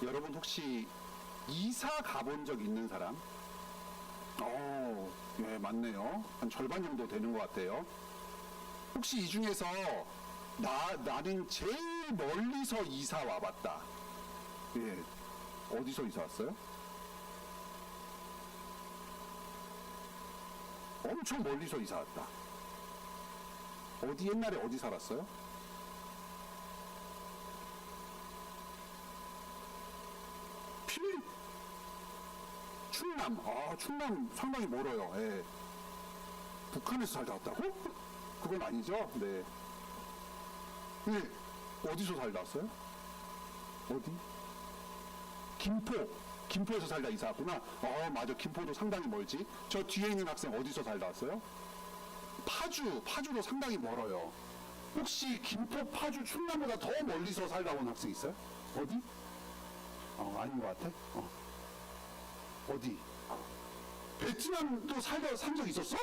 여러분 혹시 이사 가본 적 있는 사람? 예, 맞네요. 한 절반 정도 되는 것 같아요. 혹시 이 중에서 나는 제일 멀리서 이사 와봤다. 예, 어디서 이사 왔어요? 엄청 멀리서 이사 왔다. 옛날에 어디 살았어요? 충남. 충남 상당히 멀어요. 예. 북한에서 살다 왔다고? 그건 아니죠? 네. 어디서 살다 왔어요? 어디? 김포에서 살다 이사 왔구나. 맞아. 김포도 상당히 멀지. 저 뒤에 있는 학생 어디서 살다 왔어요? 파주도 상당히 멀어요. 혹시 김포, 파주, 충남보다 더 멀리서 살다 온 학생 있어요? 어디? 아닌 것 같아? 어디? 베트남도 산 적 있었어?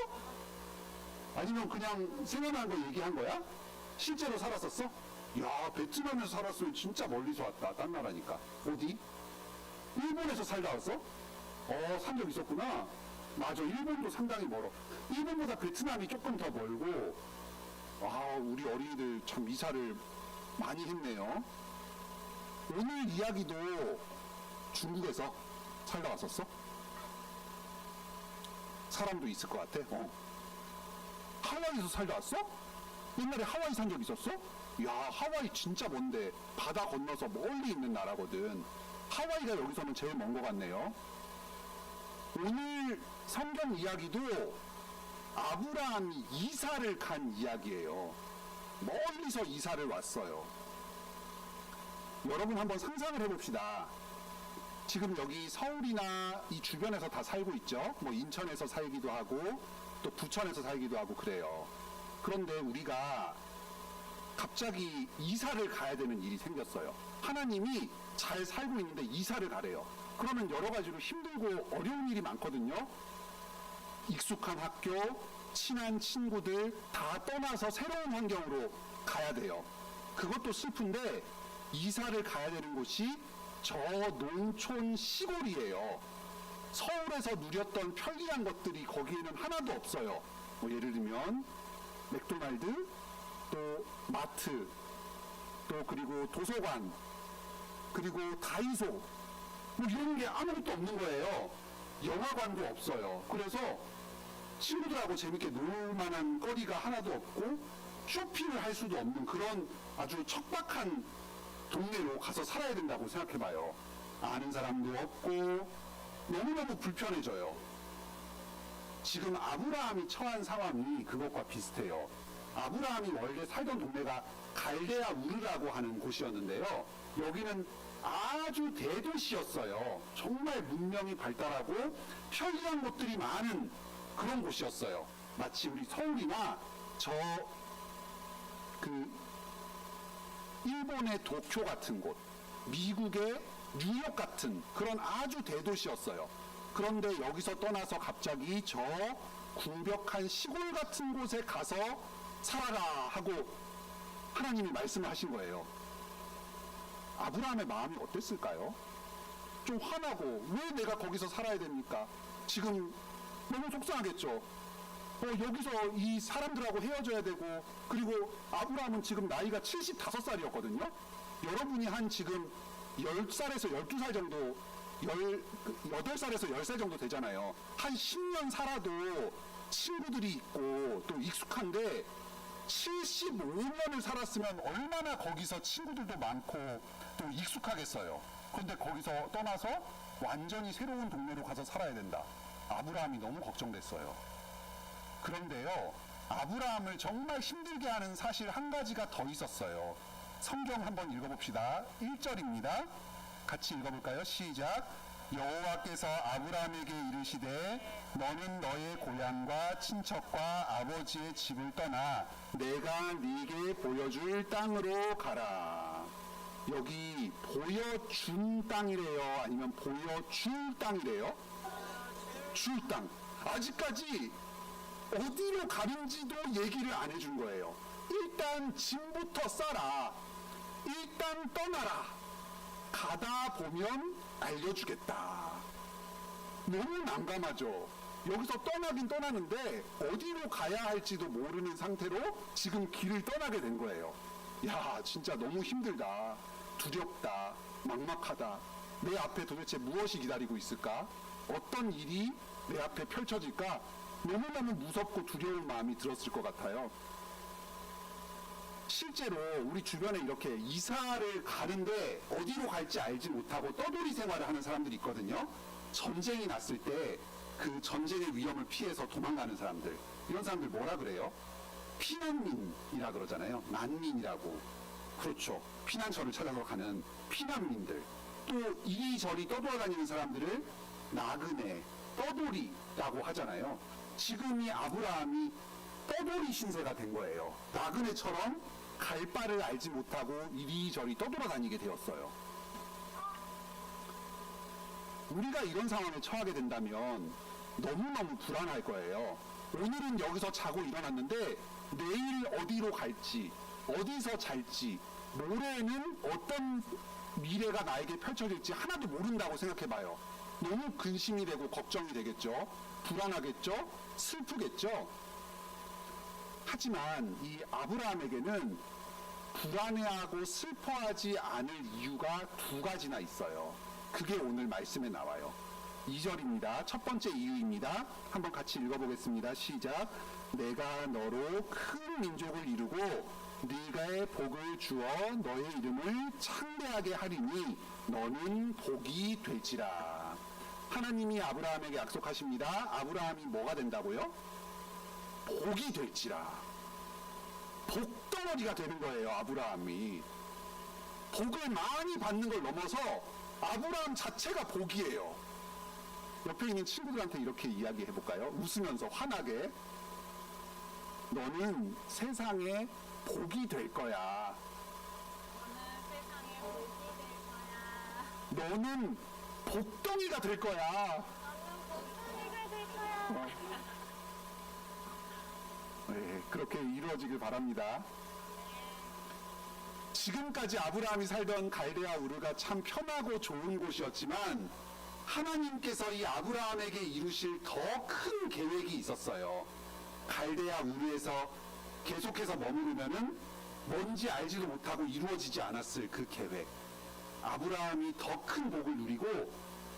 아니면 그냥 생각난 거 얘기한 거야? 실제로 살았었어? 야, 베트남에서 살았으면 진짜 멀리서 왔다. 딴 나라니까. 어디? 일본에서 살다 왔어? 산 적 있었구나. 맞아. 일본도 상당히 멀어. 일본보다 베트남이 조금 더 멀고. 우리 어린이들 참 이사를 많이 했네요. 오늘 이야기도 중국에서 살다 왔었어? 사람도 있을 것 같아. 하와이에서 살다 왔어? 옛날에 하와이 산 적 있었어? 야, 하와이 진짜 먼데 바다 건너서 멀리 있는 나라거든. 하와이가 여기서는 제일 먼 것 같네요. 오늘 성경 이야기도 아브라함이 이사를 간 이야기예요. 멀리서 이사를 왔어요. 여러분 한번 상상을 해봅시다. 지금 여기 서울이나 이 주변에서 다 살고 있죠. 뭐 인천에서 살기도 하고 또 부천에서 살기도 하고 그래요. 그런데 우리가 갑자기 이사를 가야 되는 일이 생겼어요. 하나님이 잘 살고 있는데 이사를 가래요. 그러면 여러 가지로 힘들고 어려운 일이 많거든요. 익숙한 학교, 친한 친구들 다 떠나서 새로운 환경으로 가야 돼요. 그것도 슬픈데 이사를 가야 되는 곳이 저 농촌 시골이에요. 서울에서 누렸던 편리한 것들이 거기에는 하나도 없어요. 뭐 예를 들면 맥도날드, 또 마트, 또 그리고 도서관, 그리고 다이소, 뭐 이런 게 아무것도 없는 거예요. 영화관도 없어요. 그래서 친구들하고 재밌게 놀 만한 거리가 하나도 없고 쇼핑을 할 수도 없는 그런 아주 척박한 동네로 가서 살아야 된다고 생각해봐요. 아는 사람도 없고 너무너무 불편해져요. 지금 아브라함이 처한 상황이 그것과 비슷해요. 아브라함이 원래 살던 동네가 갈대아 우르라고 하는 곳이었는데요. 여기는 아주 대도시였어요. 정말 문명이 발달하고 편리한 곳들이 많은 그런 곳이었어요. 마치 우리 서울이나 일본의 도쿄 같은 곳, 미국의 뉴욕 같은 그런 아주 대도시였어요. 그런데 여기서 떠나서 갑자기 저 궁벽한 시골 같은 곳에 가서 살아라 하고 하나님이 말씀을 하신 거예요. 아브라함의 마음이 어땠을까요? 좀 화나고 왜 내가 거기서 살아야 됩니까? 지금 너무 속상하겠죠. 여기서 이 사람들하고 헤어져야 되고, 그리고 아브라함은 지금 나이가 75살이었거든요. 여러분이 한 지금 10살에서 12살 정도, 8살에서 10살 정도 되잖아요. 한 10년 살아도 친구들이 있고 또 익숙한데 75년을 살았으면 얼마나 거기서 친구들도 많고 또 익숙하겠어요. 그런데 거기서 떠나서 완전히 새로운 동네로 가서 살아야 된다. 아브라함이 너무 걱정됐어요. 그런데요, 아브라함을 정말 힘들게 하는 사실 한 가지가 더 있었어요. 성경 한번 읽어봅시다. 1절입니다. 같이 읽어볼까요? 시작. 여호와께서 아브라함에게 이르시되 너는 너의 고향과 친척과 아버지의 집을 떠나 내가 네게 보여줄 땅으로 가라. 여기 보여준 땅이래요? 아니면 보여줄 땅이래요? 줄 땅. 아직까지 어디로 가는지도 얘기를 안 해준 거예요. 일단 짐부터 싸라. 일단 떠나라. 가다 보면 알려주겠다. 너무 난감하죠. 여기서 떠나긴 떠나는데 어디로 가야 할지도 모르는 상태로 지금 길을 떠나게 된 거예요. 야, 진짜 너무 힘들다. 두렵다. 막막하다. 내 앞에 도대체 무엇이 기다리고 있을까? 어떤 일이 내 앞에 펼쳐질까? 너무너무 무섭고 두려운 마음이 들었을 것 같아요. 실제로 우리 주변에 이렇게 이사를 가는데 어디로 갈지 알지 못하고 떠돌이 생활을 하는 사람들이 있거든요. 전쟁이 났을 때 그 전쟁의 위험을 피해서 도망가는 사람들, 이런 사람들 뭐라 그래요? 피난민이라 그러잖아요. 난민이라고. 그렇죠. 피난처를 찾아서 가는 피난민들. 또 이리저리 떠돌아다니는 사람들을 나그네, 떠돌이라고 하잖아요. 지금 이 아브라함이 떠돌이 신세가 된 거예요. 나그네처럼 갈 바를 알지 못하고 이리저리 떠돌아다니게 되었어요. 우리가 이런 상황에 처하게 된다면 너무너무 불안할 거예요. 오늘은 여기서 자고 일어났는데 내일 어디로 갈지, 어디서 잘지, 모레는 어떤 미래가 나에게 펼쳐질지 하나도 모른다고 생각해봐요. 너무 근심이 되고 걱정이 되겠죠. 불안하겠죠. 슬프겠죠. 하지만 이 아브라함에게는 불안해하고 슬퍼하지 않을 이유가 두 가지나 있어요. 그게 오늘 말씀에 나와요. 2절입니다. 첫 번째 이유입니다. 한번 같이 읽어보겠습니다. 시작. 내가 너로 큰 민족을 이루고 네가의 복을 주어 너의 이름을 창대하게 하리니 너는 복이 될지라. 하나님이 아브라함에게 약속하십니다. 아브라함이 뭐가 된다고요? 복이 될지라. 복덩어리가 되는 거예요. 아브라함이. 복을 많이 받는 걸 넘어서 아브라함 자체가 복이에요. 옆에 있는 친구들한테 이렇게 이야기해 볼까요? 웃으면서 환하게. 너는 세상에 복이 될 거야. 너는 복덩이가 될 거야. 네, 그렇게 이루어지길 바랍니다. 지금까지 아브라함이 살던 갈대아 우르가 참 편하고 좋은 곳이었지만 하나님께서 이 아브라함에게 이루실 더 큰 계획이 있었어요. 갈대아 우르에서 계속해서 머무르면은 뭔지 알지도 못하고 이루어지지 않았을 그 계획. 아브라함이 더 큰 복을 누리고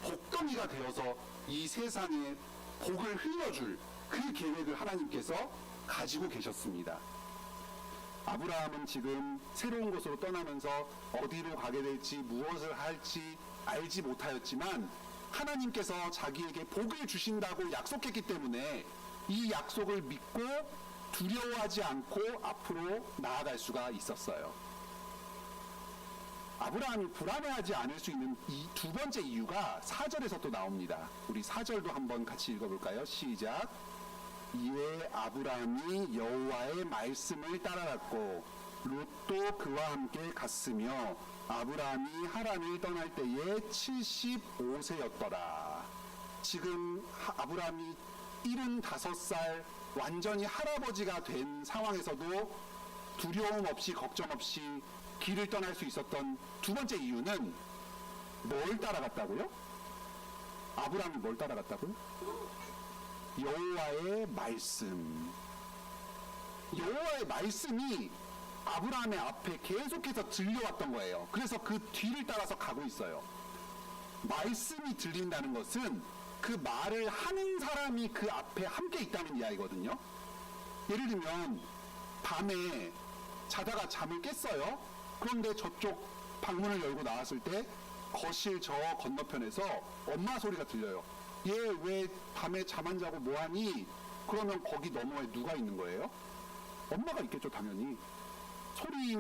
복덩이가 되어서 이 세상에 복을 흘려줄 그 계획을 하나님께서 가지고 계셨습니다. 아브라함은 지금 새로운 곳으로 떠나면서 어디로 가게 될지 무엇을 할지 알지 못하였지만 하나님께서 자기에게 복을 주신다고 약속했기 때문에 이 약속을 믿고 두려워하지 않고 앞으로 나아갈 수가 있었어요. 아브라함이 불안해하지 않을 수 있는 이 두 번째 이유가 4절에서 또 나옵니다. 우리 4절도 한번 같이 읽어볼까요? 시작. 이에 아브라함이 여호와의 말씀을 따라갔고 롯도 그와 함께 갔으며 아브라함이 하란을 떠날 때에 75세였더라. 지금 아브라함이 75살 완전히 할아버지가 된 상황에서도 두려움 없이 걱정 없이 길을 떠날 수 있었던 두 번째 이유는 뭘 따라갔다고요? 아브라함이 뭘 따라갔다고요? 여호와의 말씀. 여호와의 말씀이 아브라함의 앞에 계속해서 들려왔던 거예요. 그래서 그 뒤를 따라서 가고 있어요. 말씀이 들린다는 것은 그 말을 하는 사람이 그 앞에 함께 있다는 이야기거든요. 예를 들면 밤에 자다가 잠을 깼어요. 그런데 저쪽 방문을 열고 나왔을 때 거실 저 건너편에서 엄마 소리가 들려요. 얘 왜 밤에 잠 안 자고 뭐하니? 그러면 거기 너머에 누가 있는 거예요? 엄마가 있겠죠, 당연히. 소리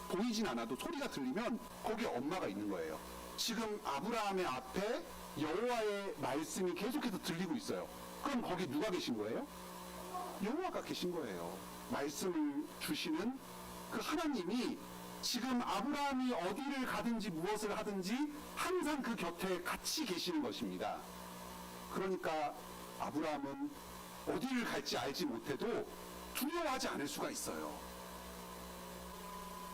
보이진 않아도 소리가 들리면 거기에 엄마가 있는 거예요. 지금 아브라함의 앞에 여호와의 말씀이 계속해서 들리고 있어요. 그럼 거기 누가 계신 거예요? 여호와가 계신 거예요. 말씀을 주시는 그 하나님이 지금 아브라함이 어디를 가든지 무엇을 하든지 항상 그 곁에 같이 계시는 것입니다. 그러니까 아브라함은 어디를 갈지 알지 못해도 두려워하지 않을 수가 있어요.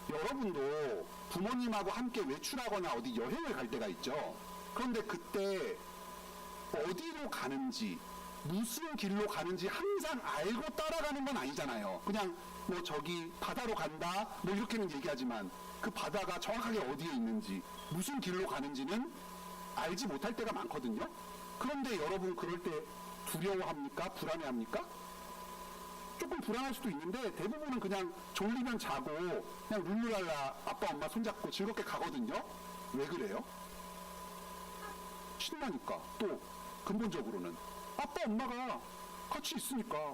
여러분도 부모님하고 함께 외출하거나 어디 여행을 갈 때가 있죠. 그런데 그때 어디로 가는지, 무슨 길로 가는지 항상 알고 따라가는 건 아니잖아요. 그냥 뭐 저기 바다로 간다 뭐 이렇게는 얘기하지만 그 바다가 정확하게 어디에 있는지, 무슨 길로 가는지는 알지 못할 때가 많거든요. 그런데 여러분 그럴 때 두려워합니까? 불안해합니까? 조금 불안할 수도 있는데 대부분은 그냥 졸리면 자고 그냥 룰루랄라 아빠 엄마 손잡고 즐겁게 가거든요. 왜 그래요? 신나니까. 또 근본적으로는 아빠 엄마가 같이 있으니까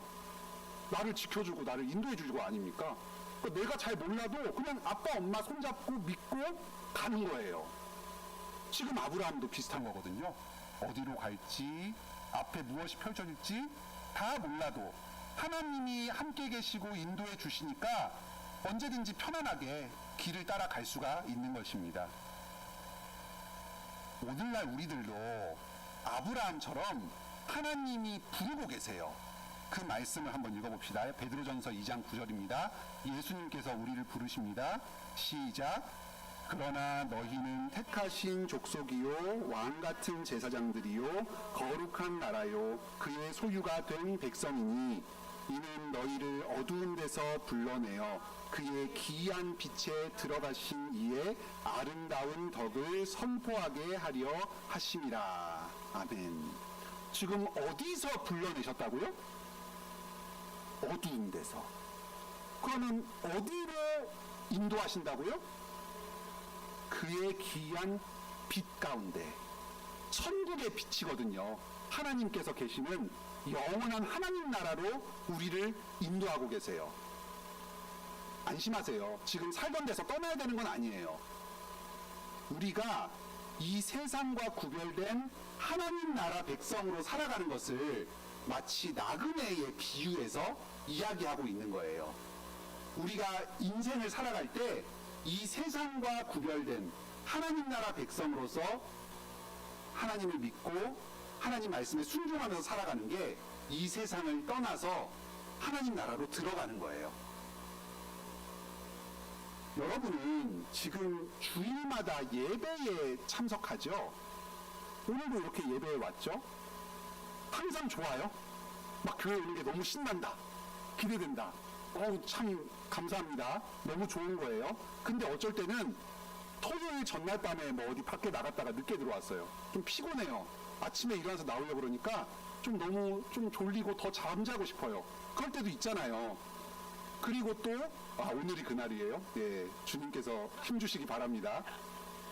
나를 지켜주고 나를 인도해주고 아닙니까? 그러니까 내가 잘 몰라도 그냥 아빠 엄마 손잡고 믿고 가는 거예요. 지금 아브라함도 비슷한 거거든요. 어디로 갈지, 앞에 무엇이 펼쳐질지 다 몰라도 하나님이 함께 계시고 인도해 주시니까 언제든지 편안하게 길을 따라갈 수가 있는 것입니다. 오늘날 우리들도 아브라함처럼 하나님이 부르고 계세요. 그 말씀을 한번 읽어봅시다. 베드로전서 2장 9절입니다. 예수님께서 우리를 부르십니다. 시작. 그러나 너희는 택하신 족속이요 왕같은 제사장들이요 거룩한 나라요 그의 소유가 된 백성이니 이는 너희를 어두운 데서 불러내어 그의 기이한 빛에 들어가신 이의 아름다운 덕을 선포하게 하려 하심이라. 아멘. 지금 어디서 불러내셨다고요? 어두운 데서. 그러면 어디로 인도하신다고요? 그의 기이한 빛 가운데. 천국의 빛이거든요. 하나님께서 계시는 영원한 하나님 나라로 우리를 인도하고 계세요. 안심하세요. 지금 살던 데서 떠나야 되는 건 아니에요. 우리가 이 세상과 구별된 하나님 나라 백성으로 살아가는 것을 마치 나그네에 비유해서 이야기하고 있는 거예요. 우리가 인생을 살아갈 때 이 세상과 구별된 하나님 나라 백성으로서 하나님을 믿고 하나님 말씀에 순종하면서 살아가는 게 이 세상을 떠나서 하나님 나라로 들어가는 거예요. 여러분은 지금 주일마다 예배에 참석하죠? 오늘도 이렇게 예배에 왔죠? 항상 좋아요? 막 교회 오는 게 너무 신난다. 기대된다. 참 감사합니다. 너무 좋은 거예요. 근데 어쩔 때는 토요일 전날 밤에 뭐 어디 밖에 나갔다가 늦게 들어왔어요. 좀 피곤해요. 아침에 일어나서 나오려고 그러니까 좀 너무 좀 졸리고 더 잠자고 싶어요. 그럴 때도 있잖아요. 그리고 또 오늘이 그날이에요. 예, 주님께서 힘주시기 바랍니다.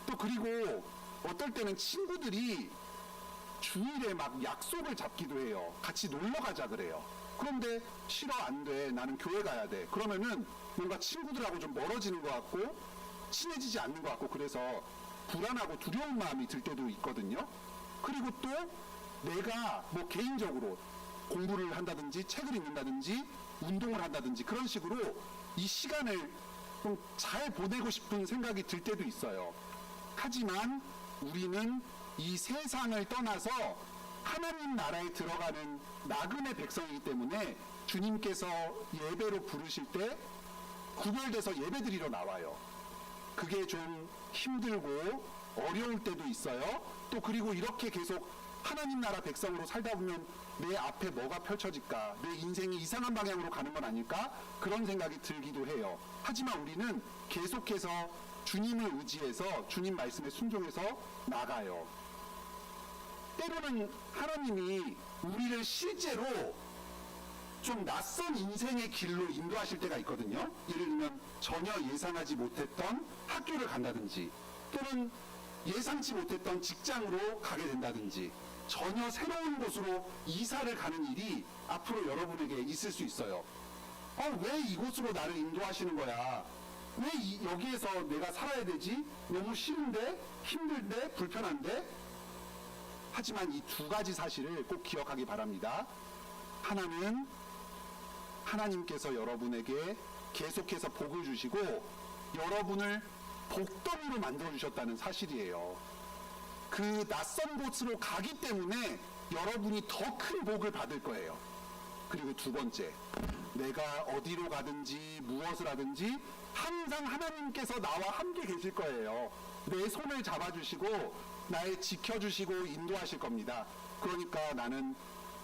또 그리고 어떨 때는 친구들이 주일에 막 약속을 잡기도 해요. 같이 놀러 가자 그래요. 그런데 싫어, 안 돼, 나는 교회 가야 돼. 그러면은 뭔가 친구들하고 좀 멀어지는 것 같고 친해지지 않는 것 같고 그래서 불안하고 두려운 마음이 들 때도 있거든요. 그리고 또 내가 뭐 개인적으로 공부를 한다든지 책을 읽는다든지 운동을 한다든지 그런 식으로 이 시간을 좀 잘 보내고 싶은 생각이 들 때도 있어요. 하지만 우리는 이 세상을 떠나서 하나님 나라에 들어가는 나그네 백성이기 때문에 주님께서 예배로 부르실 때 구별돼서 예배드리러 나와요. 그게 좀 힘들고 어려울 때도 있어요. 또 그리고 이렇게 계속 하나님 나라 백성으로 살다 보면 내 앞에 뭐가 펼쳐질까? 내 인생이 이상한 방향으로 가는 건 아닐까? 그런 생각이 들기도 해요. 하지만 우리는 계속해서 주님을 의지해서 주님 말씀에 순종해서 나가요. 때로는 하나님이 우리를 실제로 좀 낯선 인생의 길로 인도하실 때가 있거든요. 예를 들면 전혀 예상하지 못했던 학교를 간다든지 또는 예상치 못했던 직장으로 가게 된다든지 전혀 새로운 곳으로 이사를 가는 일이 앞으로 여러분에게 있을 수 있어요. 왜 이곳으로 나를 인도하시는 거야? 왜 여기에서 내가 살아야 되지? 너무 싫은데? 힘든데? 불편한데? 하지만 이 두 가지 사실을 꼭 기억하기 바랍니다. 하나는 하나님께서 여러분에게 계속해서 복을 주시고 여러분을 복덩이로 만들어주셨다는 사실이에요. 그 낯선 곳으로 가기 때문에 여러분이 더 큰 복을 받을 거예요. 그리고 두 번째, 내가 어디로 가든지 무엇을 하든지 항상 하나님께서 나와 함께 계실 거예요. 내 손을 잡아주시고 나의 지켜주시고 인도하실 겁니다. 그러니까 나는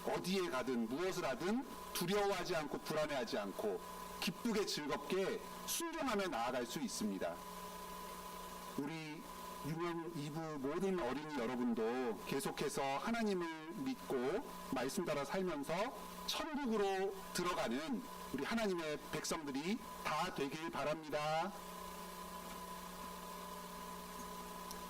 어디에 가든 무엇을 하든 두려워하지 않고 불안해하지 않고 기쁘게 즐겁게 순종하며 나아갈 수 있습니다. 우리 유명 2부 모든 어린이 여러분도 계속해서 하나님을 믿고 말씀 따라 살면서 천국으로 들어가는 우리 하나님의 백성들이 다 되길 바랍니다.